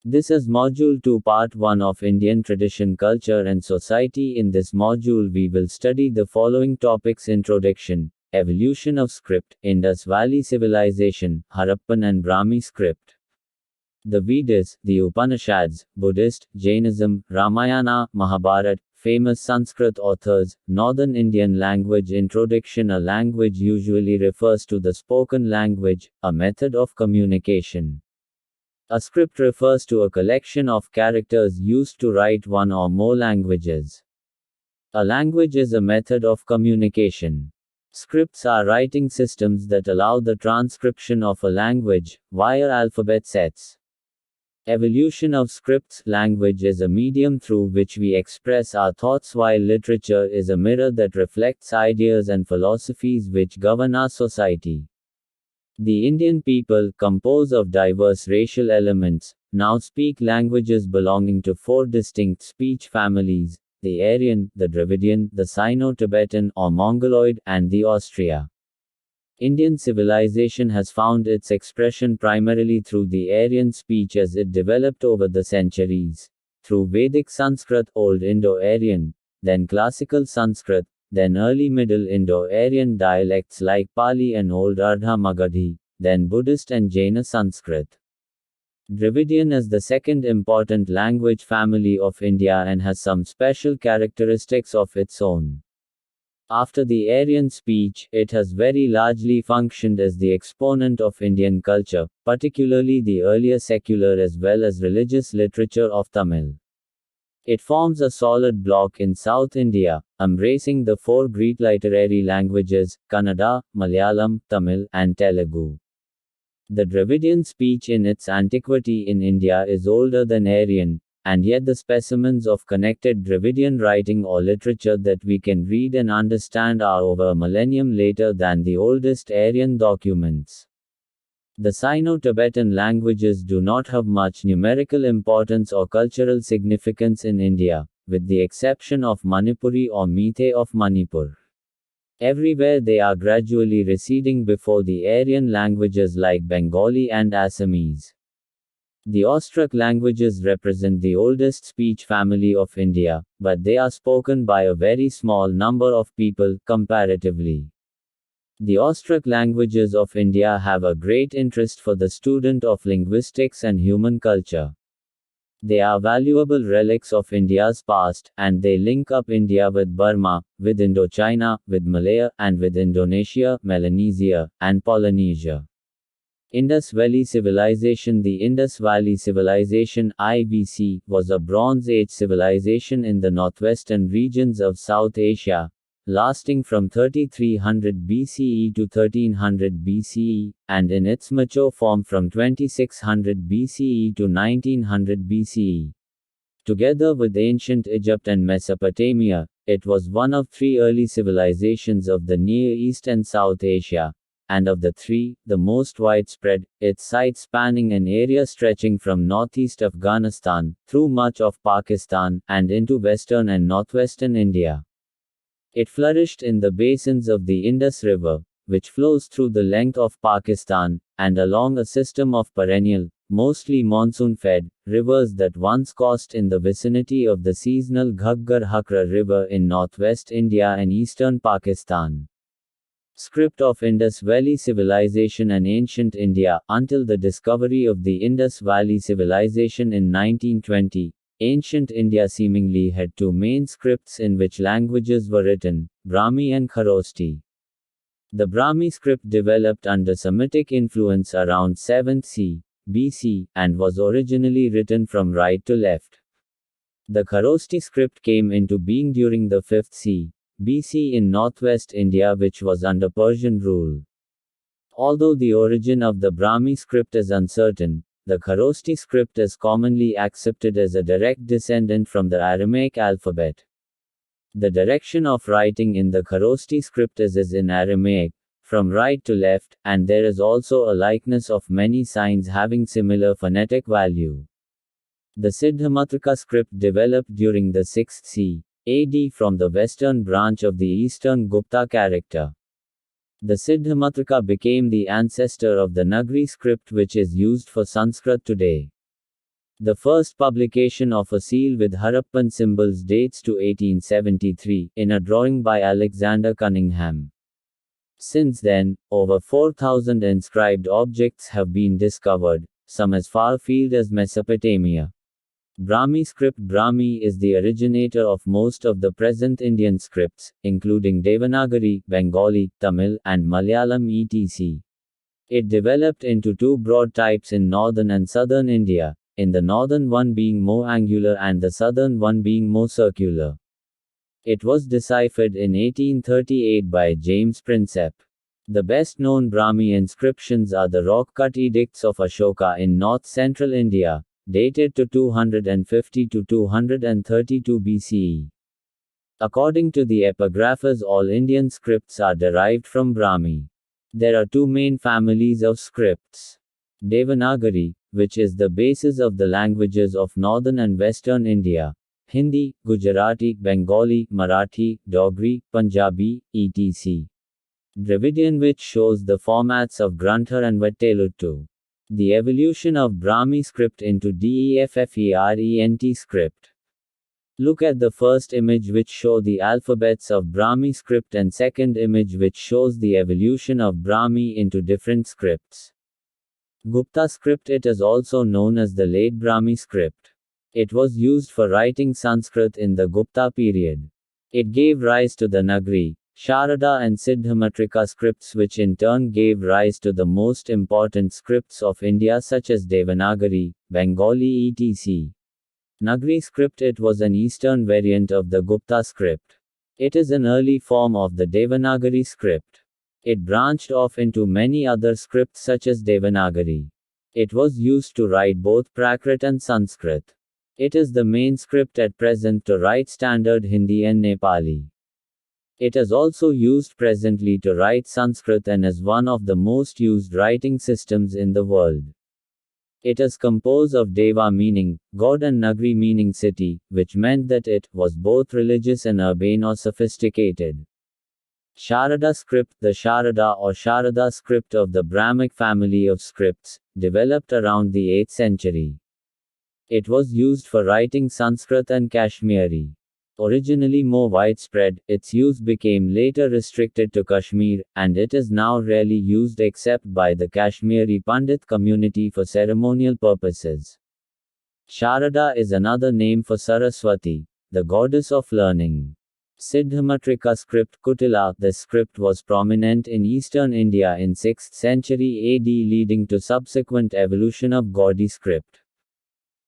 This is Module 2 Part 1 of Indian Tradition Culture and Society. In this module we will study the following topics: Introduction, Evolution of Script, Indus Valley Civilization, Harappan and Brahmi Script, the Vedas, the Upanishads, Buddhist, Jainism, Ramayana, Mahabharata, famous Sanskrit authors, Northern Indian language. Introduction. A language usually refers to the spoken language, a method of communication. A script refers to a collection of characters used to write one or more languages. A language is a method of communication. Scripts are writing systems that allow the transcription of a language via alphabet sets. Evolution of scripts. Language is a medium through which we express our thoughts, while literature is a mirror that reflects ideas and philosophies which govern our society. The Indian people, composed of diverse racial elements, now speak languages belonging to four distinct speech families: the Aryan, the Dravidian, the Sino-Tibetan or Mongoloid, and the Austria. Indian civilization has found its expression primarily through the Aryan speech as it developed over the centuries. Through Vedic Sanskrit, Old Indo-Aryan, then Classical Sanskrit, then early Middle Indo-Aryan dialects like Pali and Old Ardha Magadhi, then Buddhist and Jaina Sanskrit. Dravidian is the second important language family of India and has some special characteristics of its own. After the Aryan speech, it has very largely functioned as the exponent of Indian culture, particularly the earlier secular as well as religious literature of Tamil. It forms a solid block in South India, embracing the four Greek literary languages: Kannada, Malayalam, Tamil, and Telugu. The Dravidian speech in its antiquity in India is older than Aryan, and yet the specimens of connected Dravidian writing or literature that we can read and understand are over a millennium later than the oldest Aryan documents. The Sino-Tibetan languages do not have much numerical importance or cultural significance in India, with the exception of Manipuri or Meitei of Manipur. Everywhere they are gradually receding before the Aryan languages like Bengali and Assamese. The Austrak languages represent the oldest speech family of India, but they are spoken by a very small number of people, comparatively. The Austrak languages of India have a great interest for the student of linguistics and human culture. They are valuable relics of India's past, and they link up India with Burma, with Indochina, with Malaya, and with Indonesia, Melanesia, and Polynesia. Indus Valley Civilization. The Indus Valley Civilization (IVC) was a Bronze Age civilization in the northwestern regions of South Asia, lasting from 3300 BCE to 1300 BCE, and in its mature form from 2600 BCE to 1900 BCE. Together with ancient Egypt and Mesopotamia, it was one of three early civilizations of the Near East and South Asia, and of the three, the most widespread, its site spanning an area stretching from northeast Afghanistan, through much of Pakistan, and into western and northwestern India. It flourished in the basins of the Indus River, which flows through the length of Pakistan, and along a system of perennial, mostly monsoon-fed, rivers that once coursed in the vicinity of the seasonal Ghaggar Hakra River in northwest India and eastern Pakistan. Script of Indus Valley Civilization and Ancient India. Until the discovery of the Indus Valley Civilization in 1920, ancient India seemingly had two main scripts in which languages were written: Brahmi and Kharosti. The Brahmi script developed under Semitic influence around 7th c. BC, and was originally written from right to left. The Kharosti script came into being during the 5th c. BC in northwest India, which was under Persian rule. Although the origin of the Brahmi script is uncertain, the Kharosti script is commonly accepted as a direct descendant from the Aramaic alphabet. The direction of writing in the Kharosti script is in Aramaic, from right to left, and there is also a likeness of many signs having similar phonetic value. The Siddhamatrika script developed during the 6th c. AD from the western branch of the Eastern Gupta character. The Siddhamatrika became the ancestor of the Nagari script, which is used for Sanskrit today. The first publication of a seal with Harappan symbols dates to 1873, in a drawing by Alexander Cunningham. Since then, over 4,000 inscribed objects have been discovered, some as far afield as Mesopotamia. Brahmi script. Brahmi is the originator of most of the present Indian scripts, including Devanagari, Bengali, Tamil, and Malayalam etc. It developed into two broad types in northern and southern India, in the northern one being more angular and the southern one being more circular. It was deciphered in 1838 by James Prinsep. The best known Brahmi inscriptions are the rock-cut edicts of Ashoka in north-central India, dated to 250 to 232 BCE. According to the epigraphers, all Indian scripts are derived from Brahmi. There are two main families of scripts. Devanagari, which is the basis of the languages of northern and western India, Hindi, Gujarati, Bengali, Marathi, Dogri, Punjabi, etc. Dravidian, which shows the formats of Granthar and Vatteluttu. The evolution of Brahmi script into Defferent script. Look at the first image, which show the alphabets of Brahmi script, and second image, which shows the evolution of Brahmi into different scripts. Gupta script. It is also known as the late Brahmi script. It was used for writing Sanskrit in the Gupta period. It gave rise to the Nagari, Sharada and Siddhamatrika scripts, which in turn gave rise to the most important scripts of India such as Devanagari, Bengali etc. Nagari script. It was an eastern variant of the Gupta script. It is an early form of the Devanagari script. It branched off into many other scripts such as Devanagari. It was used to write both Prakrit and Sanskrit. It is the main script at present to write standard Hindi and Nepali. It is also used presently to write Sanskrit and is one of the most used writing systems in the world. It is composed of Deva meaning God and Nagari meaning city, which meant that it was both religious and urbane or sophisticated. Sharada script. The Sharada or Sharada script of the Brahmic family of scripts, developed around the 8th century. It was used for writing Sanskrit and Kashmiri. Originally more widespread, its use became later restricted to Kashmir, and it is now rarely used except by the Kashmiri Pandit community for ceremonial purposes. Sharada is another name for Saraswati, the goddess of learning. Siddhamatrika script. Kutila. This script was prominent in eastern India in 6th century AD, leading to subsequent evolution of Gaudi script.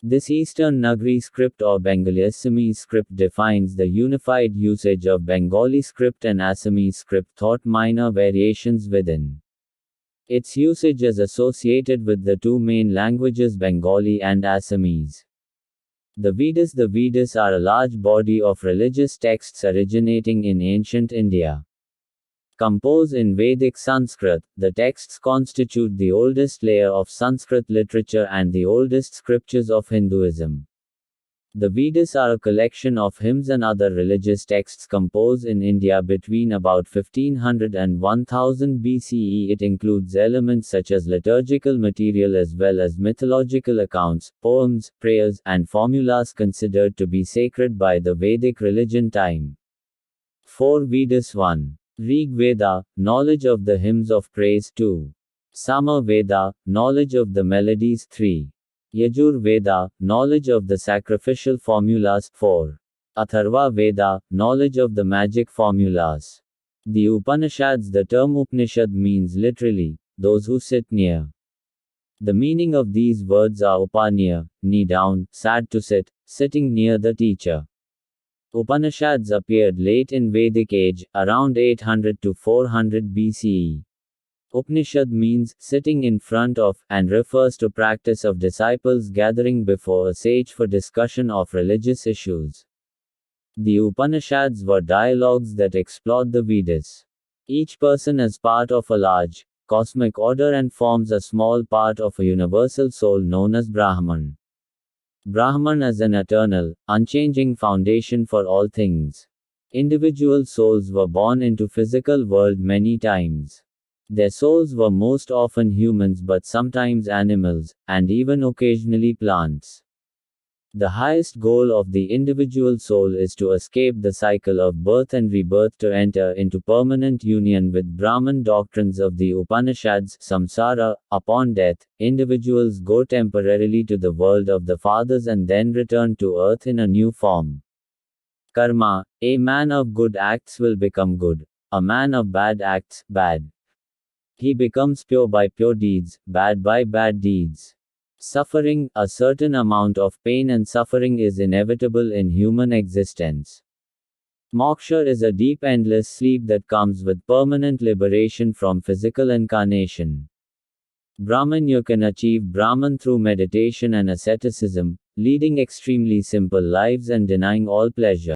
This Eastern Nagari script or Bengali Assamese script defines the unified usage of Bengali script and Assamese script, thought minor variations within. Its usage is associated with the two main languages Bengali and Assamese. The Vedas. The Vedas are a large body of religious texts originating in ancient India. Composed in Vedic Sanskrit, the texts constitute the oldest layer of Sanskrit literature and the oldest scriptures of Hinduism. The Vedas are a collection of hymns and other religious texts composed in India between about 1500 and 1000 BCE. It includes elements such as liturgical material as well as mythological accounts, poems, prayers, and formulas considered to be sacred by the Vedic religion time. 4 Vedas. 1. Rig Veda, knowledge of the hymns of praise. 2. Sama Veda, knowledge of the melodies. 3. Yajur Veda, knowledge of the sacrificial formulas. 4. Atharva Veda, knowledge of the magic formulas. The Upanishads. The term Upanishad means literally, those who sit near. The meaning of these words are upaniya, knee down, sad to sit, sitting near the teacher. Upanishads appeared late in Vedic age, around 800 to 400 BCE. Upanishad means sitting in front of, and refers to practice of disciples gathering before a sage for discussion of religious issues. The Upanishads were dialogues that explored the Vedas. Each person is part of a large, cosmic order and forms a small part of a universal soul known as Brahman. Brahman is an eternal, unchanging foundation for all things. Individual souls were born into physical world many times. Their souls were most often humans but sometimes animals, and even occasionally plants. The highest goal of the individual soul is to escape the cycle of birth and rebirth, to enter into permanent union with Brahman doctrines of the Upanishads. Samsara. Upon death, individuals go temporarily to the world of the fathers and then return to earth in a new form. Karma. A man of good acts will become good. A man of bad acts, bad. He becomes pure by pure deeds, bad by bad deeds. Suffering. A certain amount of pain and suffering is inevitable in human existence. Moksha is a deep endless sleep that comes with permanent liberation from physical incarnation. Brahman. You can achieve Brahman through meditation and asceticism, leading extremely simple lives and denying all pleasure.